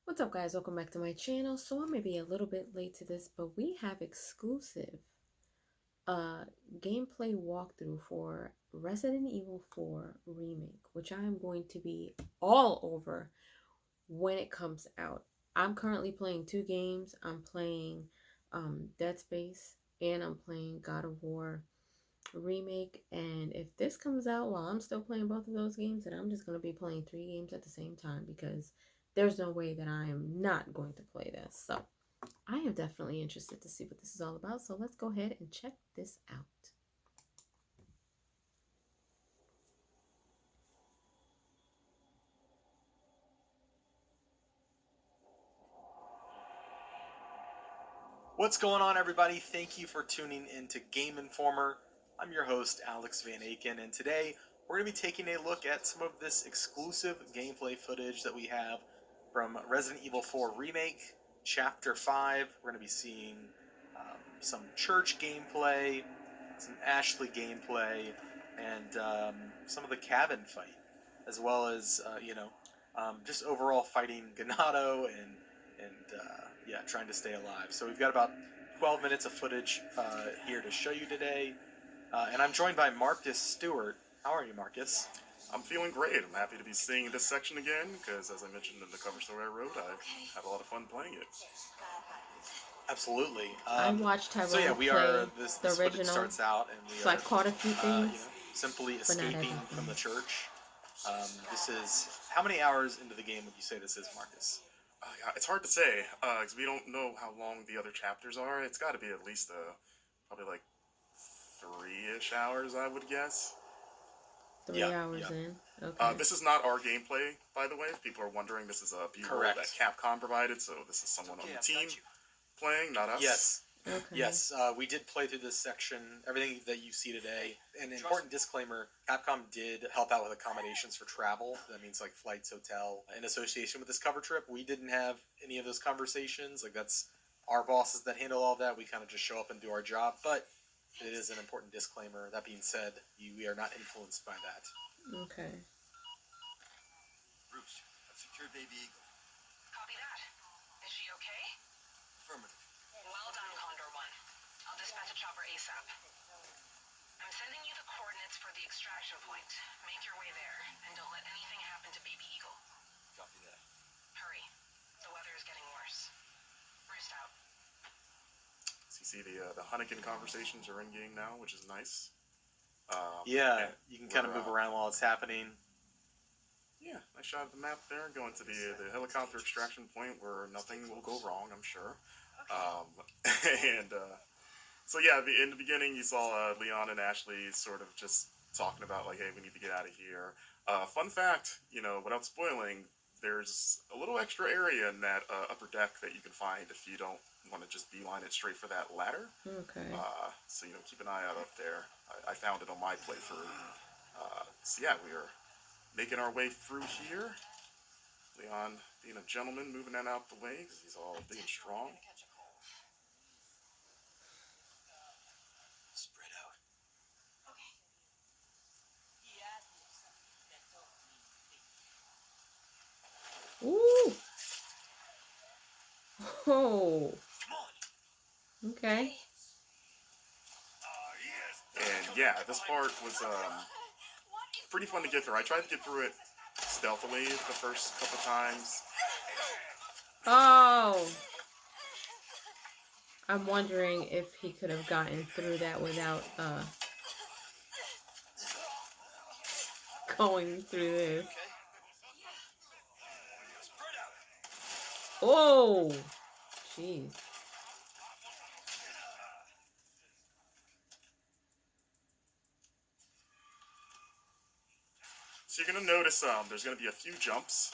What's up, guys? Welcome back to my channel. So I may be a little bit late to this, but we have exclusive uh gameplay walkthrough for Resident Evil 4 Remake, which I am going to be all over when it comes out. I'm currently playing two games. I'm playing Dead Space and I'm playing God of War Remake, and if this comes out while I'm still playing both of those games, then I'm just going to be playing three games at the same time because there's no way that I am not going to play this. So I am definitely interested to see what this is all about. So let's go ahead and check this out. What's going on, everybody? Thank you for tuning in to Game Informer. I'm your host, Alex Van Aken, and today we're going to be taking a look at some of this exclusive gameplay footage that we have from Resident Evil 4 Remake, Chapter 5. We're going to be seeing some church gameplay, some Ashley gameplay, and some of the cabin fight, as well as, just overall fighting Ganado and yeah, trying to stay alive. So we've got about 12 minutes of footage here to show you today. And I'm joined by Marcus Stewart. How are you, Marcus? I'm feeling great. I'm happy to be seeing this section again because, as I mentioned in the cover story I wrote, I had a lot of fun playing it. Absolutely. I watched Tyrone so yeah, we play are. This the footage original, starts out, and we so I are, caught a few things, simply but not escaping from everything. the church. This is how many hours into the game would you say this is, Marcus? Yeah, it's hard to say because we don't know how long the other chapters are. It's got to be at least probably like 3-ish hours, I would guess. 3 hours in. Okay. This is not our gameplay, by the way. If people are wondering, this is a B-roll that Capcom provided, so this is someone on the team playing, not us. Yes. Okay. Yes, we did play through this section, everything that you see today. An important disclaimer, Capcom did help out with accommodations for travel. That means like flights, hotel. In association with this cover trip, we didn't have any of those conversations. Like that's our bosses that handle all that. We kind of just show up and do our job. But it is an important disclaimer. That being said, we are not influenced by that. Okay. Bruce, I've secured Baby Eagle. Copy that. Is she okay? Affirmative. Well done, Condor 1. I'll dispatch a chopper ASAP. I'm sending you the coordinates for the extraction point. Make your way there, and don't let anything happen to Baby Eagle. Copy that. Hurry. The weather is getting worse. Roost out. So you see the Hunnigan conversations are in game now, which is nice. Yeah, you can kind of move around while it's happening. Yeah, nice shot of the map there, going to the helicopter extraction point where nothing will go wrong, I'm sure. So yeah, in the beginning you saw Leon and Ashley sort of just talking about like, hey, we need to get out of here. Fun fact, without spoiling, there's a little extra area in that upper deck that you can find if you don't want to just beeline it straight for that ladder. Okay. So keep an eye out up there. I found it on my playthrough. So yeah, we are making our way through here. Leon being a gentleman, moving that out the way because he's all big and strong. Spread out. Ooh. Oh. Come on. Okay. And yeah, this part was pretty fun to get through. I tried to get through it stealthily the first couple times. Oh. I'm wondering if he could have gotten through that without going through this. Oh. Jeez. So you're going to notice there's going to be a few jumps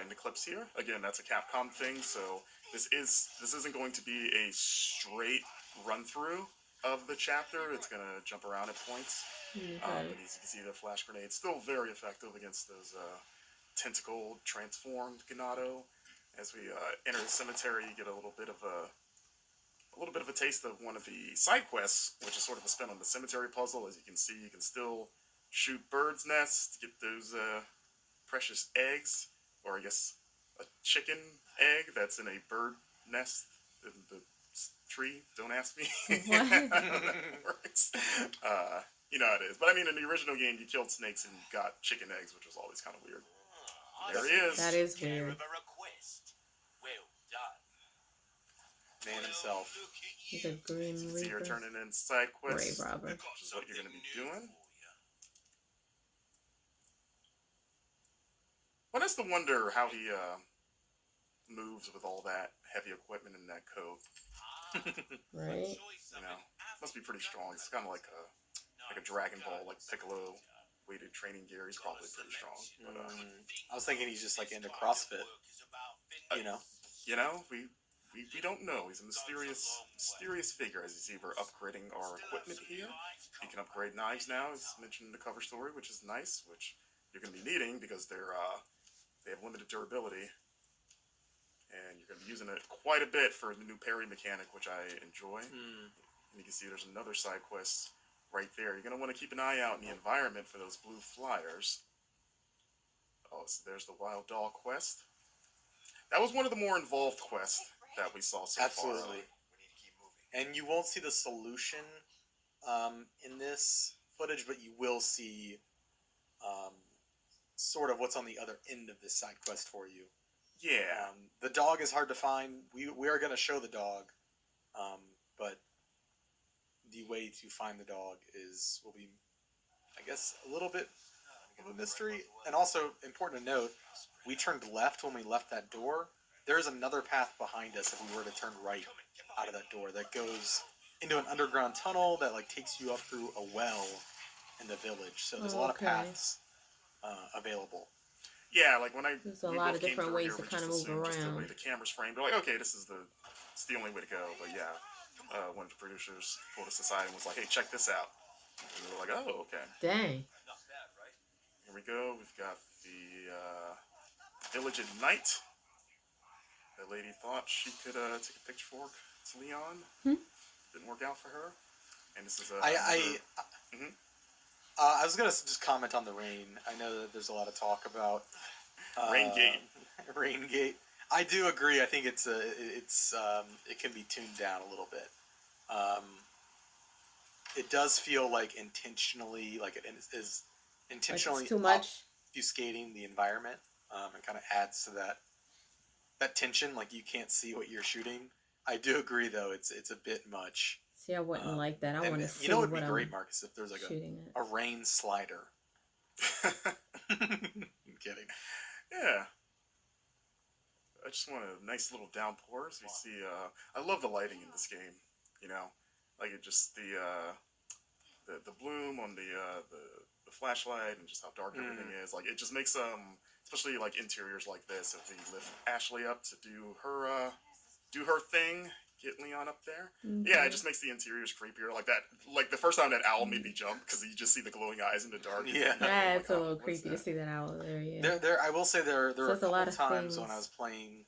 in the clips here. Again, that's a Capcom thing, so this isn't going to be a straight run-through of the chapter. It's going to jump around at points. Okay. But as you can see, the flash grenade still very effective against those tentacle transformed Ganado. As we enter the cemetery, you get a little bit of a taste of one of the side quests, which is sort of a spin on the cemetery puzzle. As you can see, you can still shoot birds' nests to get those precious eggs, or I guess a chicken egg that's in a bird nest in the tree. Don't ask me. What? I don't know how that works. You know how it is. But I mean, in the original game, you killed snakes and got chicken eggs, which was always kind of weird. There he is. That is weird. Well done. Man himself. He's a Grim You can see you're Reaper. turning in side quests, Grave robber. which is what you're going to be doing. One has to wonder how he moves with all that heavy equipment in that coat. Right? You know, must be pretty strong. It's kind of like a Dragon Ball, like Piccolo weighted training gear. He's probably pretty strong. But I was thinking he's just like into CrossFit. You know? we don't know. He's a mysterious figure. As you see, we're upgrading our equipment here. You can upgrade knives now, as mentioned in the cover story, which is nice, which you're going to be needing because they have limited durability. And you're going to be using it quite a bit for the new parry mechanic, which I enjoy. And you can see there's another side quest right there. You're going to want to keep an eye out in the environment for those blue flyers. Oh, so there's the Wild Dog quest. That was one of the more involved quests that we saw so far. Absolutely. And you won't see the solution in this footage, but you will see sort of what's on the other end of this side quest for you. Yeah. The dog is hard to find. We are going to show the dog, but the way to find the dog will be, I guess, a little bit of a mystery. And also, important to note, we turned left when we left that door. There's another path behind us if we were to turn right out of that door that goes into an underground tunnel that like takes you up through a well in the village. So there's a lot of paths available. Yeah, like when There's a lot of different ways to kind of move around. Just the way the camera's framed, we're like, okay, it's the only way to go. But yeah, one of the producers pulled us aside and was like, hey, check this out. And we were like, oh, okay. Dang. Here we go. We've got the village at night. That lady thought she could take a pitchfork to Leon. Didn't work out for her. And this is I was gonna just comment on the rain. I know that there's a lot of talk about Rain Gate. Rain Gate. I do agree. I think it can be tuned down a little bit. It does feel like intentionally, like it is intentionally Like it's too much. obfuscating the environment, and kind of adds to that tension. Like you can't see what you're shooting. I do agree, though. It's a bit much. See, I wouldn't like that. I want to see you know what what would be I'm great, Marcus, if there's like a rain slider. I'm kidding. Yeah. I just want a nice little downpour. As we see, I love the lighting in this game. You know, like it just the bloom on the flashlight and just how dark everything is. Like it just makes especially like interiors like this. If we lift Ashley up to do her thing, get Leon up there. Yeah, it just makes the interiors creepier. Like that. Like the first time that owl made me jump because you just see the glowing eyes in the dark. Yeah, it's a little creepy to see that owl there. Yeah. I will say there are a couple lot of times things. when I was playing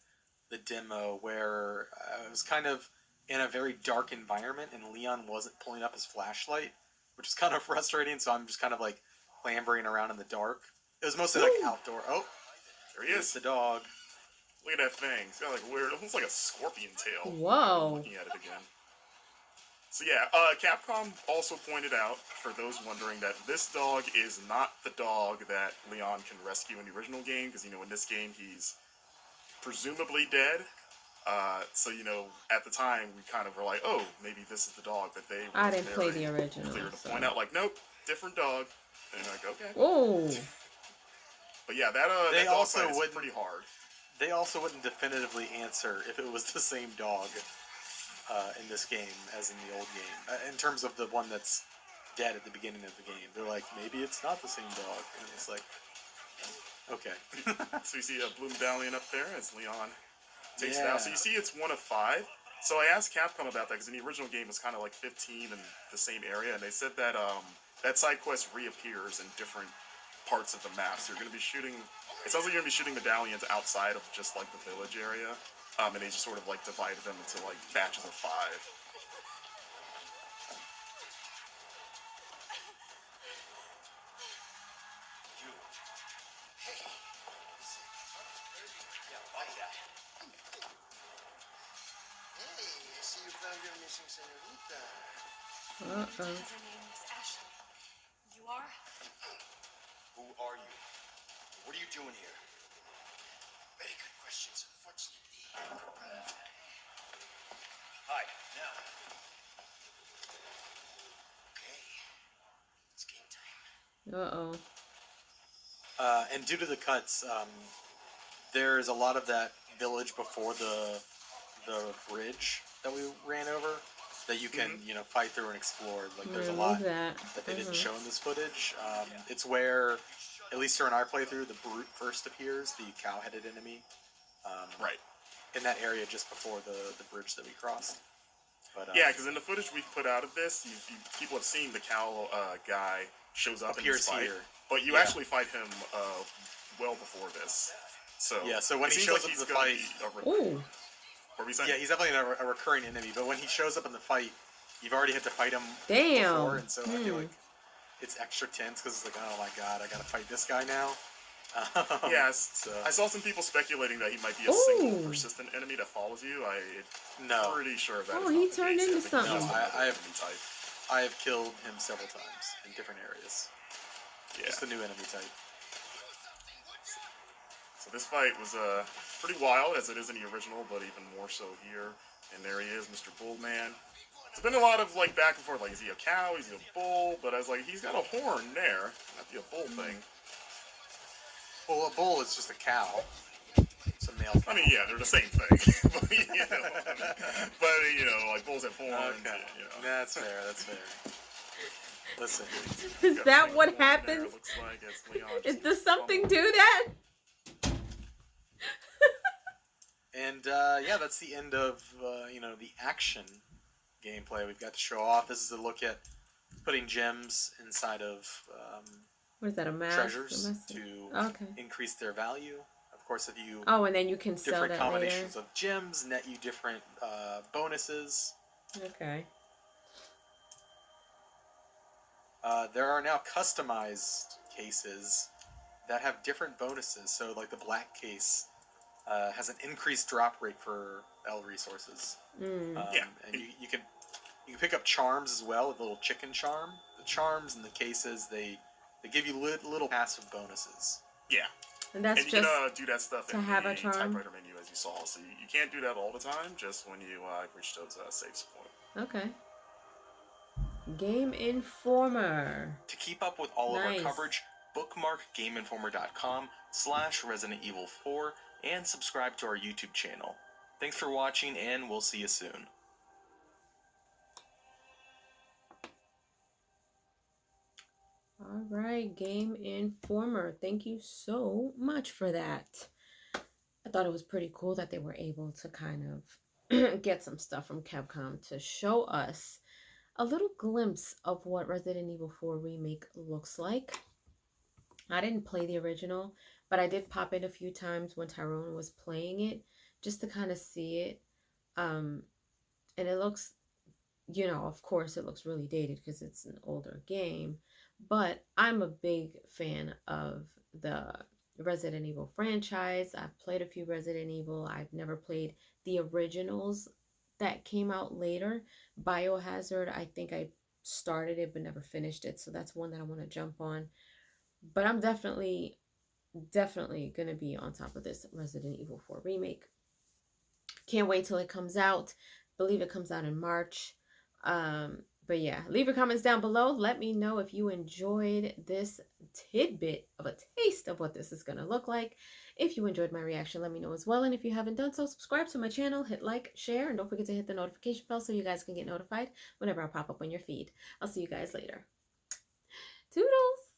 the demo where I was kind of in a very dark environment and Leon wasn't pulling up his flashlight, which is kind of frustrating. So I'm just kind of like clambering around in the dark. It was mostly like outdoor. Oh, there he is. The dog. Look at that thing. It's got like weird. It looks like a scorpion tail. Whoa. I'm looking at it again. So yeah, Capcom also pointed out, for those wondering, that this dog is not the dog that Leon can rescue in the original game, because, you know, in this game he's presumably dead. So, you know, at the time we kind of were like, oh, maybe this is the dog, but they were I didn't play the original. clear to point out, like, nope, different dog. And you're like, okay. Oh. But yeah, that dog fight is pretty hard. They also wouldn't definitively answer if it was the same dog in this game as in the old game. In terms of the one that's dead at the beginning of the game, they're like, maybe it's not the same dog, and it's like, okay. So you see a blue medallion up there as Leon takes it out. So you see it's 1 of 5. So I asked Capcom about that because in the original game it was kind of like 15 in the same area, and they said that that side quest reappears in different parts of the map. So you're going to be shooting. It sounds like you're going to be shooting medallions outside of just like the village area, and they just sort of like divided them into like batches of 5. that. Hey, I see you found your missing senorita. Uh-oh. Her name is Ashley. You are? Who are you? What are you doing here? Very good questions, unfortunately. Hi, now. Okay, it's game time. Uh-oh. And due to the cuts, there's a lot of that village before the bridge that we ran over that you can fight through and explore. Like there's a lot that. they didn't show in this footage. It's where, at least during our playthrough, the brute first appears, the cow-headed enemy. Right. In that area just before the bridge that we crossed. But, yeah, because in the footage we've put out of this, people have seen the cow guy shows up in this fight, here. but you actually fight him well before this. So so when he shows up in the fight, Ooh. What were we saying? yeah, he's definitely a recurring enemy. But when he shows up in the fight, you've already had to fight him Damn. before, and so I feel like it's extra tense because it's like, oh my god, I gotta fight this guy now. Yes. So. I saw some people speculating that he might be a Ooh. single persistent enemy that follows you. No. Pretty sure of that. Oh, is he not the turned case. into I think he's something. just No, another I have- enemy type. I have killed him several times in different areas. Yeah. Just a new enemy type. So this fight was pretty wild, as it is in the original, but even more so here. And there he is, Mr. Bullman. There's been a lot of like back and forth, like is he a cow, is he a bull? But I was like, he's got a horn there. Might be a bull thing. Well, a bull is just a cow. It's a male cow. I mean, yeah, they're the same thing. but, like bulls have horns. Okay. That's fair, that's fair. Listen. Is that what happens? Looks like it's Leon. Does something do that? And yeah, that's the end of the action gameplay we've got to show off. This is a look at putting gems inside of What is that, a mask? treasures to Okay. increase their value. Of course, if you Oh, and then you can sell different that combinations of gems net you different bonuses. later. Okay. There are now customized cases that have different bonuses. So, like the black case has an increased drop rate for L resources. Yeah. And you can pick up charms as well, a little chicken charm. The charms and the cases they give you little passive bonuses. Yeah. And that's and you just can do that stuff to in have the a charm? typewriter menu, as you saw. So you can't do that all the time, just when you reach those saves point. okay. Game Informer. To keep up with all of our Nice. coverage, bookmark GameInformer.com/Resident Evil 4 and subscribe to our YouTube channel. Thanks for watching, and we'll see you soon. All right, Game Informer. Thank you so much for that. I thought it was pretty cool that they were able to kind of get some stuff from Capcom to show us a little glimpse of what Resident Evil 4 Remake looks like. I didn't play the original, but I did pop in a few times when Tyrone was playing it just to kind of see it. And it looks, of course it looks really dated because it's an older game, but I'm a big fan of the Resident Evil franchise. I've played a few Resident Evil. I've never played the originals that came out later. Biohazard, I think I started it but never finished it, so that's one that I want to jump on. But I'm definitely going to be on top of this Resident Evil 4 Remake. Can't wait till it comes out. Believe it comes out in March. But yeah, leave your comments down below. Let me know if you enjoyed this tidbit of a taste of what this is going to look like. If you enjoyed my reaction, let me know as well. And if you haven't done so, subscribe to my channel, hit like, share, and don't forget to hit the notification bell so you guys can get notified whenever I pop up on your feed. I'll see you guys later. Toodles!